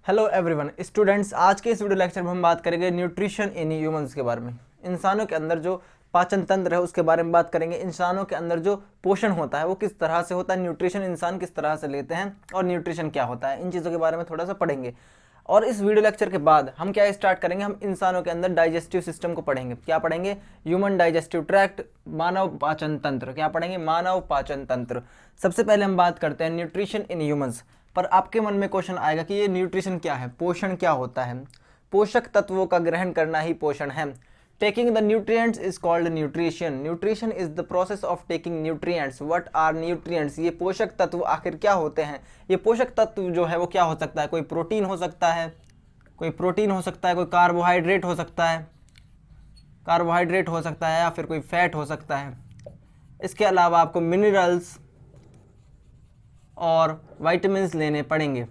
Hello everyone students, आज के इस वीडियो लेक्चर में हम बात करेंगे न्यूट्रिशन इन ह्यूमंस के बारे में। इंसानों के अंदर जो पाचन तंत्र है उसके बारे में बात करेंगे। इंसानों के अंदर जो पोषण होता है वो किस तरह से होता है, न्यूट्रिशन इंसान किस तरह से लेते हैं और न्यूट्रिशन क्या होता है, इन चीज़ों के बारे में थोड़ा सा पढ़ेंगे। और इस वीडियो लेक्चर के बाद हम क्या स्टार्ट करेंगे, हम इंसानों के अंदर डाइजेस्टिव सिस्टम को पढ़ेंगे। क्या पढ़ेंगे? ह्यूमन डाइजेस्टिव ट्रैक्ट, मानव पाचन तंत्र। क्या पढ़ेंगे? मानव पाचन तंत्र। सबसे पहले हम बात करते हैं न्यूट्रिशन इन ह्यूमंस। पर आपके मन में क्वेश्चन आएगा कि ये न्यूट्रिशन क्या है, पोषण क्या होता है? पोषक तत्वों का ग्रहण करना ही पोषण है। Taking the nutrients is called nutrition. Nutrition is the process of taking nutrients. What are nutrients? ये पोषक तत्व आखिर क्या होते हैं? ये पोषक तत्व जो है वो क्या हो सकता है? कोई प्रोटीन हो सकता है, कोई कार्बोहाइड्रेट हो सकता है, या फिर कोई फैट हो सकता है। इसके अलावा आपको मिनरल्स और वाइटामिन्स लेने पड़ेंगे।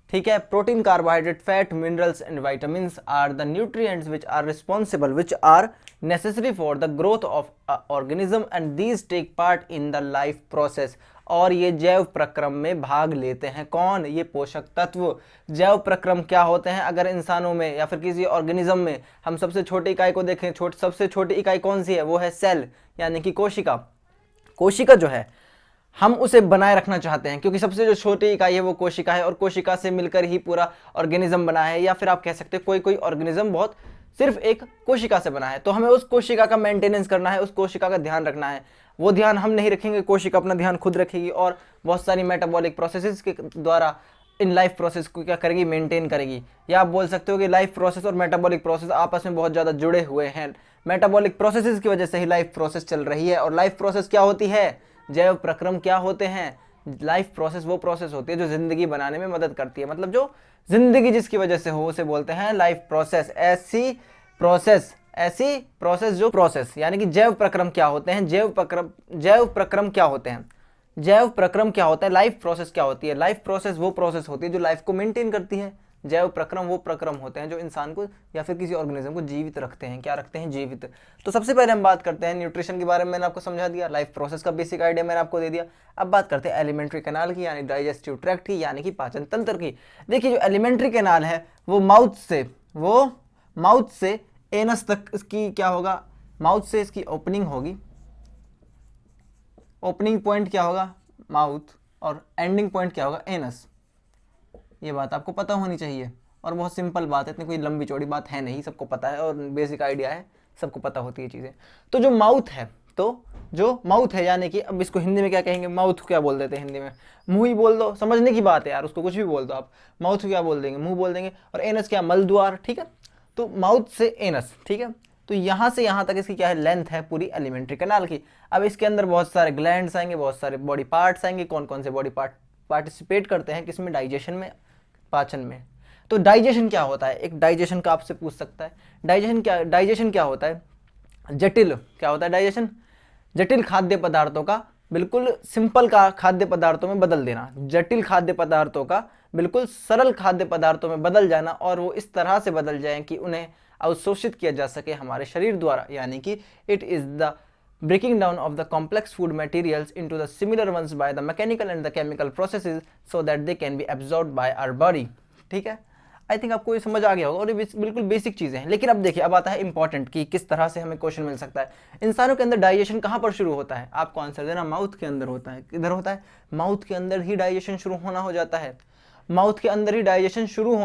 ठीक है, protein, carbohydrate, fat, minerals and vitamins are the nutrients which are necessary for the growth of organism and these take part in the life process. और ये जैव प्रक्रम में भाग लेते हैं। कौन? ये पोषक तत्व। जैव प्रक्रम क्या होते हैं? अगर इंसानों में या फिर किसी ऑर्गेनिज्म में हम सबसे छोटी इकाई को देखें, सबसे छोटी इकाई कौन सी है? वो है सेल, यानी कि कोशिका। कोशिका जो है हम उसे बनाए रखना चाहते हैं क्योंकि सबसे जो छोटी इकाई है वो कोशिका है और कोशिका से मिलकर ही पूरा ऑर्गेनिज्म बना है। या फिर आप कह सकते हैं कोई ऑर्गेनिज्म बहुत सिर्फ एक कोशिका से बना है, तो हमें उस कोशिका का मेंटेनेंस करना है, उस कोशिका का ध्यान रखना है। वो ध्यान हम नहीं रखेंगे, कोशिका अपना ध्यान खुद रखेगी और बहुत सारी मेटाबॉलिक प्रोसेसेस के द्वारा इन लाइफ प्रोसेस को क्या करेगी? मेंटेन करेगी। या आप बोल सकते हो कि लाइफ प्रोसेस और मेटाबॉलिक प्रोसेस आपस में बहुत ज़्यादा जुड़े हुए हैं। मेटाबॉलिक प्रोसेसेस की वजह से ही लाइफ प्रोसेस चल रही है। और लाइफ प्रोसेस क्या होती है? जैव प्रक्रम क्या होते हैं? लाइफ प्रोसेस वो प्रोसेस होती है जो जिंदगी बनाने में मदद करती है, मतलब जो जिंदगी जिसकी वजह से हो उसे बोलते हैं लाइफ प्रोसेस। ऐसी प्रोसेस जो प्रोसेस, यानी कि जैव प्रक्रम क्या होते हैं? जैव प्रक्रम क्या होते हैं? जैव प्रक्रम क्या होता है? लाइफ प्रोसेस क्या होती है? लाइफ प्रोसेस वो प्रोसेस होती है जो लाइफ को मेंटेन करती है। जैव प्रक्रम वो प्रक्रम होते हैं जो इंसान को या फिर किसी ऑर्गेनिज्म को जीवित रखते हैं। क्या रखते हैं? जीवित। तो सबसे पहले हम बात करते हैं न्यूट्रिशन के बारे में। मैंने आपको समझा दिया, लाइफ प्रोसेस का बेसिक आइडिया मैंने आपको दे दिया। अब बात करते हैं एलिमेंट्री कैनाल की, यानी डाइजेस्टिव ट्रैक्ट की, यानी कि पाचन तंत्र की। देखिए, जो एलिमेंट्री कैनाल है वो माउथ से एनस तक इसकी क्या होगा? माउथ से इसकी ओपनिंग होगी। ओपनिंग पॉइंट क्या होगा? माउथ। और एंडिंग पॉइंट क्या होगा? एनस। ये बात आपको पता होनी चाहिए और बहुत सिंपल बात है, इतनी कोई लंबी चौड़ी बात है नहीं, सबको पता है और बेसिक आइडिया है, सबको पता होती है चीज़ें। तो जो माउथ है, यानी कि अब इसको हिंदी में क्या कहेंगे? माउथ क्या बोल देते हैं हिंदी में? मुंह ही बोल दो, समझने की बात है यार, उसको कुछ भी बोल दो आप। माउथ क्या बोल देंगे? मुंह बोल देंगे। और एनस क्या? मलद्वार। ठीक है, तो माउथ से एनस। ठीक है, तो यहाँ से यहाँ तक इसकी क्या है? लेंथ है पूरी एलिमेंट्री कैनाल की। अब इसके अंदर बहुत सारे ग्लैंड्स आएंगे, बहुत सारे बॉडी पार्ट्स आएंगे। कौन कौन से बॉडी पार्ट पार्टिसिपेट करते हैं किसमें? डाइजेशन में, पाचन में। तो डाइजेशन क्या होता है? एक डाइजेशन का आपसे पूछ सकता है। डाइजेशन क्या होता है? जटिल क्या होता है? डाइजेशन जटिल खाद्य पदार्थों का बिल्कुल सिंपल का खाद्य पदार्थों में बदल देना, जटिल खाद्य पदार्थों का बिल्कुल सरल खाद्य पदार्थों में बदल जाना, और वो इस तरह से बदल जाएं कि उन्हें अवशोषित किया जा सके हमारे शरीर द्वारा। यानी कि it is the breaking down of the complex food materials into the similar ones by the mechanical and the chemical processes so that they can be absorbed by our body। ठीक है, आई थिंक आपको ये समझ आ गया होगा और ये बिल्कुल बेसिक चीज़ें हैं। लेकिन अब देखिए, अब आता है इंपॉर्टेंट कि किस तरह से हमें क्वेश्चन मिल सकता है। इंसानों के अंदर डाइजेशन कहाँ पर शुरू होता है? आपको आंसर देना, माउथ के अंदर होता है। किधर होता है? माउथ के अंदर ही डाइजेशन शुरू होना हो जाता है। माउथ के अंदर ही डाइजेशन शुरू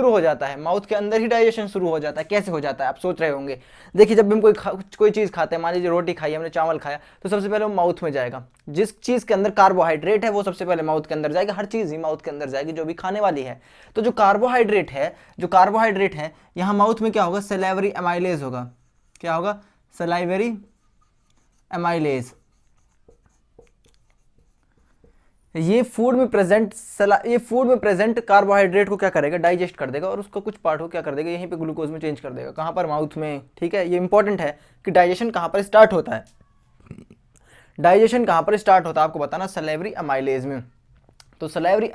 हो जाता है। माउथ के अंदर ही डाइजेशन शुरू हो जाता है। कैसे हो जाता है? आप सोच रहे होंगे। देखिए, जब भी हम कोई चीज़ खाते हैं, मान लीजिए रोटी खाई, हमने चावल खाया, तो सबसे पहले वो माउथ में जाएगा। जिस चीज़ के अंदर कार्बोहाइड्रेट है वो सबसे पहले माउथ के अंदर जाएगा। हर चीज़ ही माउथ के अंदर जाएगी जो भी खाने वाली है। तो जो कार्बोहाइड्रेट है यहाँ माउथ में क्या होगा? सैलिवरी एमाइलेज होगा। क्या होगा? Salivary amylase. ये फूड में प्रेजेंट कार्बोहाइड्रेट को क्या करेगा? डाइजेस्ट कर देगा और उसका कुछ पार्ट को क्या कर देगा? यहीं पे ग्लूकोज में चेंज कर देगा। कहाँ पर? माउथ में। ठीक है, ये इंपॉर्टेंट है कि डाइजेशन कहाँ पर स्टार्ट होता है। डाइजेशन कहाँ पर स्टार्ट होता है आपको बताना, सैलिवरी अमाइलेज में। तो सैलिवरी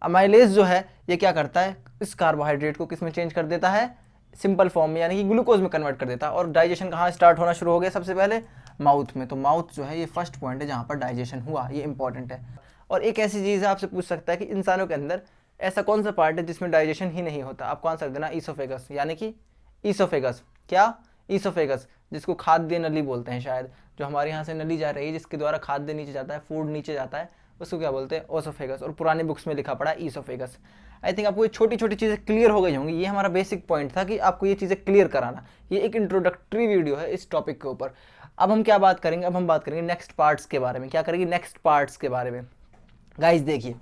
अमाइलेज जो है ये क्या करता है? इस कार्बोहाइड्रेट को किस में चेंज कर देता है? सिंपल फॉर्म में, यानी कि ग्लूकोज में कन्वर्ट कर देता है। और डाइजेशन कहाँ स्टार्ट होना शुरू हो गया? सबसे पहले माउथ में। तो माउथ जो है ये फर्स्ट पॉइंट है जहाँ पर डाइजेशन हुआ, ये इंपॉर्टेंट है। और एक ऐसी चीज़ है आपसे पूछ सकता है कि इंसानों के अंदर ऐसा कौन सा पार्ट है जिसमें डाइजेशन ही नहीं होता। आपको आंसर देना ईसोफेगस, यानी कि ईसोफेगस। क्या? ईसोफेगस, जिसको खाद्य नली बोलते हैं शायद, जो हमारे यहाँ से नली जा रही है जिसके द्वारा खाद्य नीचे जाता है, फूड नीचे जाता है, उसको क्या बोलते हैं? ओसोफेगस। और पुरानी बुक्स में लिखा पड़ा है ईसोफेगस। आई थिंक आपको ये छोटी छोटी चीज़ें क्लियर हो गई होंगी। ये हमारा बेसिक पॉइंट था कि आपको ये चीज़ें क्लियर कराना। ये एक इंट्रोडक्टरी वीडियो है इस टॉपिक के ऊपर। अब हम क्या बात करेंगे? अब हम बात करेंगे नेक्स्ट पार्ट्स के बारे में। क्या करेंगे? नेक्स्ट पार्ट्स के बारे में। गाइस देखिए,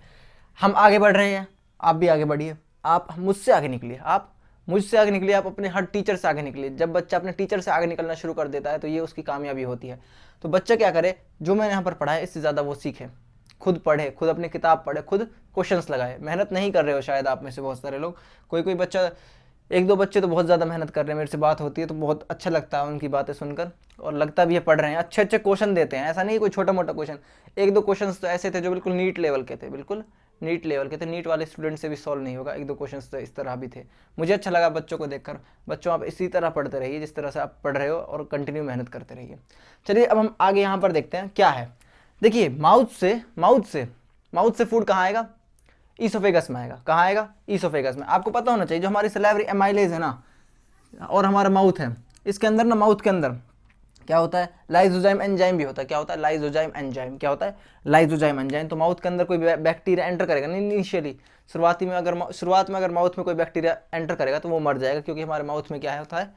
हम आगे बढ़ रहे हैं, आप भी आगे बढ़िए। आप मुझसे आगे निकलिए, आप मुझसे आगे निकलिए, आप अपने हर टीचर से आगे निकलिए। जब बच्चा अपने टीचर से आगे निकलना शुरू कर देता है तो ये उसकी कामयाबी होती है। तो बच्चा क्या करे? जो मैंने यहाँ पर पढ़ा है इससे ज़्यादा वो सीखे, खुद पढ़े, खुद अपनी किताब पढ़े, खुद क्वेश्चंस लगाए। मेहनत नहीं कर रहे हो शायद आप में से बहुत सारे लोग, कोई बच्चा, एक दो बच्चे तो बहुत ज़्यादा मेहनत कर रहे हैं। मेरे से बात होती है तो बहुत अच्छा लगता है उनकी बातें सुनकर, और लगता भी है पढ़ रहे हैं। अच्छे अच्छे क्वेश्चन देते हैं, ऐसा नहीं कोई छोटा मोटा क्वेश्चन। एक दो क्वेश्चन तो ऐसे थे जो बिल्कुल नीट लेवल के थे, बिल्कुल नीट लेवल के थे। नीट वाले स्टूडेंट से भी सॉल्व नहीं होगा। एक दो क्वेश्चन तो इस तरह भी थे। मुझे अच्छा लगा बच्चों को देखकर। बच्चों, आप इसी तरह पढ़ते रहिए जिस तरह से आप पढ़ रहे हो, और कंटिन्यू मेहनत करते रहिए। चलिए अब हम आगे यहाँ पर देखते हैं क्या है। देखिए, माउथ से फूड कहाँ आएगा? ईसोफेगस में आएगा। कहाँ आएगा? ईसोफेगस में। आपको पता होना चाहिए जो हमारी सलाइवरी एमाइलेज है ना, और हमारा माउथ है, इसके अंदर ना, माउथ के अंदर क्या होता है? लाइसोजाइम एंजाइम भी होता है। क्या होता है? Lysozyme enzyme. क्या होता है? Lysozyme enzyme. तो माउथ के अंदर कोई बैक्टीरिया एंटर करेगा नहीं इनिशियली, शुरुआत में अगर माउथ में कोई बैक्टीरिया एंटर करेगा तो वो मर जाएगा, क्योंकि हमारे माउथ में क्या होता है?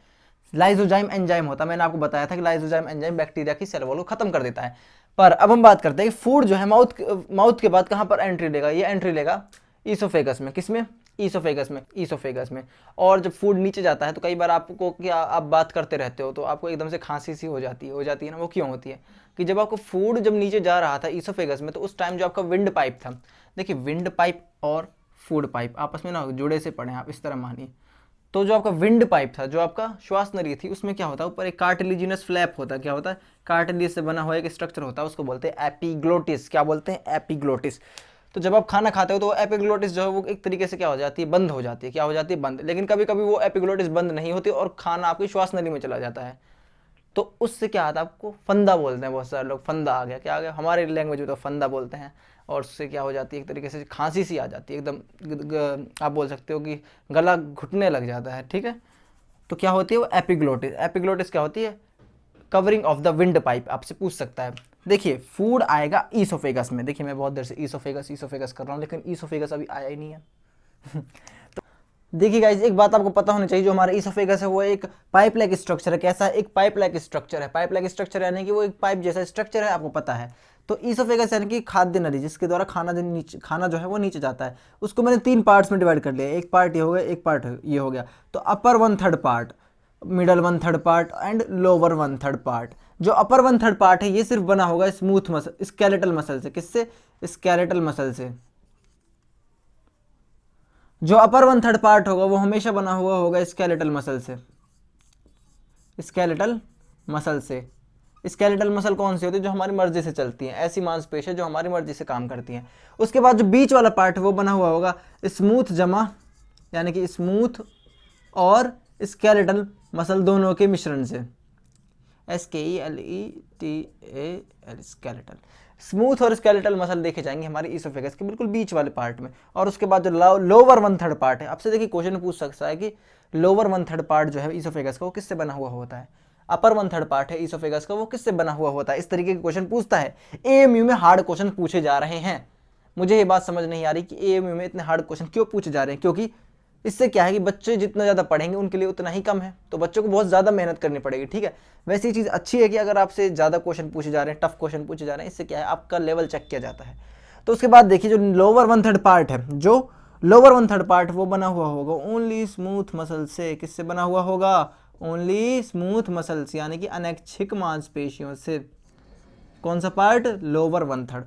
लाइसोजाइम एंजाइम होता है। मैंने आपको बताया था कि लाइसोजाइम एंजाइम बैक्टीरिया की सेल वॉल को खत्म कर देता है। पर अब हम बात करते हैं कि फूड जो है माउथ के बाद कहाँ पर एंट्री लेगा? ये एंट्री लेगा ईसोफेगस में। किसमें? ईसोफेगस में। और जब फूड नीचे जाता है तो कई बार आपको, क्या आप बात करते रहते हो तो आपको एकदम से खांसी सी हो जाती है ना। वो क्यों होती है? कि जब आपको फूड जब नीचे जा रहा था ईसोफेगस में, तो उस टाइम जो आपका विंड पाइप था, देखिए विंड पाइप और फूड पाइप आपस में ना जुड़े से पड़े, आप इस तरह मानिए। तो जो आपका विंड पाइप था, जो आपका श्वास नली थी, उसमें क्या होता है? ऊपर एक कार्टिलेजिनस फ्लैप होता है। क्या होता है? कार्टिलेज से बना हुआ एक स्ट्रक्चर होता है, उसको बोलते हैं एपिग्लोटिस। क्या बोलते हैं? एपिग्लोटिस। तो जब आप खाना खाते हो तो एपिग्लोटिस जो है वो एक तरीके से क्या हो जाती है? बंद हो जाती है। क्या हो जाती है? बंद। लेकिन कभी कभी वो एपिग्लोटिस बंद नहीं होती और खाना आपकी श्वास नली में चला जाता है। तो उससे क्या आता है? आपको फंदा बोलते हैं बहुत सारे लोग। फंदा आ गया। क्या आ गया? हमारे लैंग्वेज में तो फंदा बोलते हैं। और उससे क्या हो जाती है? एक तरीके से खांसी सी आ जाती है, एकदम आप बोल सकते हो कि गला घुटने लग जाता है। ठीक है, तो क्या होती है वो? एपिग्लोटिस। एपिग्लोटिस क्या होती है? Covering of the wind pipe. आपसे पूछ सकता है। देखिए, फूड आएगा ईसोफेगस में। देखिए, मैं बहुत देर से ईसोफेगस कर रहा हूँ, लेकिन ईसोफेगस अभी आया ही नहीं है। तो देखिए गाइस, एक बात आपको पता होनी चाहिए, जो हमारा ईसोफेगस है वो एक पाइप लाइक स्ट्रक्चर है। कैसा? एक पाइप लाइक स्ट्रक्चर है। पाइप लाइक स्ट्रक्चर यानी कि वो एक पाइप जैसा स्ट्रक्चर है, आपको पता है। तो ईसोफेगस यानी कि खाद्य नली, जिसके द्वारा खाना जो है वो नीचे जाता है। उसको मैंने 3 पार्ट्स में डिवाइड कर लिया। एक पार्ट ये हो गया, एक पार्ट ये हो गया। तो अपर 1/3 part, middle 1/3 part and lower 1/3 part. जो अपर 1/3 पार्ट है ये सिर्फ बना होगा स्मूथ मसल, स्केलेटल मसल से। किससे? स्केलेटल मसल से। जो अपर 1/3 पार्ट होगा वो हमेशा बना हुआ होगा स्केलेटल मसल से। स्केलेटल मसल से। स्केलेटल मसल कौन सी होती है? जो हमारी मर्जी से चलती है, ऐसी मांसपेशियां जो हमारी मर्जी से काम करती हैं। उसके बाद जो बीच वाला पार्ट है वो बना हुआ होगा स्मूथ जमा, यानी कि स्मूथ और स्केलेटल मसल दोनों के मिश्रण से। SKELETAL, skeletal. स्मूथ और स्केलेटल मसल देखे जाएंगे हमारी ईसोफेगस के बिल्कुल बीच वाले पार्ट में। और उसके बाद जो लोअर 1/3 पार्ट है, आपसे देखिए क्वेश्चन पूछ सकता है कि लोअर 1/3 पार्ट जो है ईसोफेगस का वो किससे बना हुआ होता है? अपर 1/3 पार्ट है ईसोफेगस का, वो किससे बना हुआ होता है? इस तरीके के क्वेश्चन पूछता है। AMU में हार्ड क्वेश्चन पूछे जा रहे हैं। मुझे ये बात समझ नहीं आ रही कि AMU में इतने हार्ड क्वेश्चन क्यों पूछे जा रहे हैं, क्योंकि इससे क्या है कि बच्चे जितना ज़्यादा पढ़ेंगे उनके लिए उतना ही कम है, तो बच्चों को बहुत ज़्यादा मेहनत करनी पड़ेगी। ठीक है, वैसे ये चीज़ अच्छी है कि अगर आपसे ज़्यादा क्वेश्चन पूछे जा रहे हैं, टफ क्वेश्चन पूछे जा रहे हैं, इससे क्या है आपका लेवल चेक किया जाता है। तो उसके बाद देखिए जो लोअर 1/3 पार्ट है, जो लोअर 1/3 पार्ट वो बना हुआ होगा ओनली स्मूथ मसल से। किससे बना हुआ होगा? ओनली स्मूथ मसल्स, यानी कि अनैच्छिक मांसपेशियों से। कौन सा पार्ट? लोअर 1/3।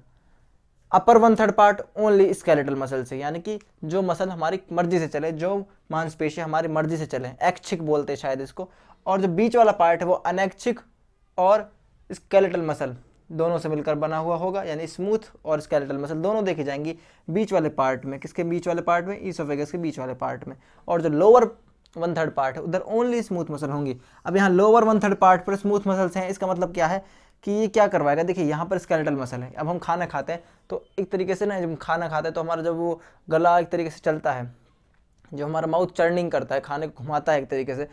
अपर 1/3 पार्ट ओनली स्केलेटल मसल से, यानी कि जो मसल हमारी मर्जी से चले, जो मांसपेशियां हमारी मर्जी से चले, ऐच्छिक बोलते हैं शायद इसको। और जो बीच वाला पार्ट है वो अनैच्छिक और स्केलेटल मसल दोनों से मिलकर बना हुआ होगा, यानी स्मूथ और स्केलेटल मसल दोनों देखी जाएंगी बीच वाले पार्ट में। किसके बीच वाले पार्ट में? ईसोफेगस के बीच वाले पार्ट में। और जो लोअर 1/3 पार्ट है उधर ओनली स्मूथ मसल होंगी। अब यहाँ लोअर 1/3 पार्ट पर स्मूथ मसल्स हैं, इसका मतलब क्या है कि ये क्या करवाएगा। देखिए यहाँ पर स्केलेटल मसल है, अब हम खाना खाते हैं तो एक तरीके से ना, जब खाना खाते हैं तो हमारा जब वो गला एक तरीके से चलता है, जो हमारा माउथ चर्निंग करता है, खाने को घुमाता है एक तरीके से,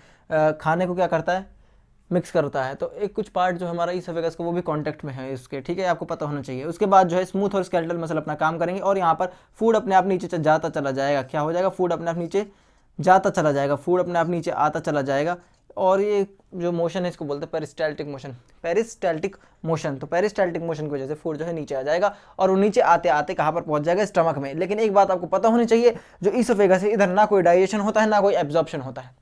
खाने को क्या करता है, मिक्स करता है, तो एक कुछ पार्ट जो हमारा ईसोफेगस का वो भी कांटेक्ट में है इसके, ठीक है, आपको पता होना चाहिए। उसके बाद जो है स्मूथ और स्केलेटल मसल अपना काम करेंगे और यहाँ पर फूड अपने आप नीचे जाता चला जाएगा। क्या हो जाएगा, फूड अपने आप नीचे जाता चला जाएगा, फूड अपने आप नीचे आता चला जाएगा। और ये जो मोशन है इसको बोलते हैं पेरिस्टाल्टिक मोशन, पेरिस्टाल्टिक मोशन। तो पेरिस्टाल्टिक मोशन की वजह से फूड जो है नीचे आ जाएगा और वो नीचे आते आते कहाँ पर पहुंच जाएगा, स्टमक में। लेकिन एक बात आपको पता होनी चाहिए, जो ईसोफेगस है इधर ना कोई डाइजेशन होता है ना कोई एब्जॉर्प्शन होता है।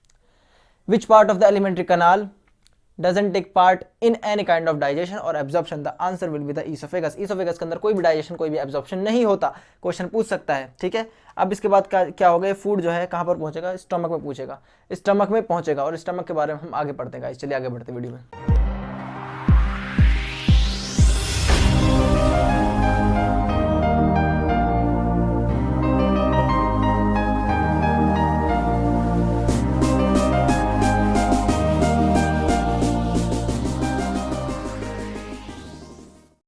Which part of the alimentary canal doesn't take part in any kind of digestion or absorption? The answer will be the esophagus. esophagus के अंदर कोई भी डाइजेशन कोई भी एब्जॉर्प्शन नहीं होता। क्वेश्चन पूछ सकता है, ठीक है। अब इसके बाद क्या हो गया, फूड जो है कहाँ पर पहुंचेगा, स्टमक में पूछेगा, स्टमक में पहुंचेगा और स्टमक के बारे में हम आगे पढ़ते हैं गाइस। चलिए आगे बढ़ते हैं वीडियो में।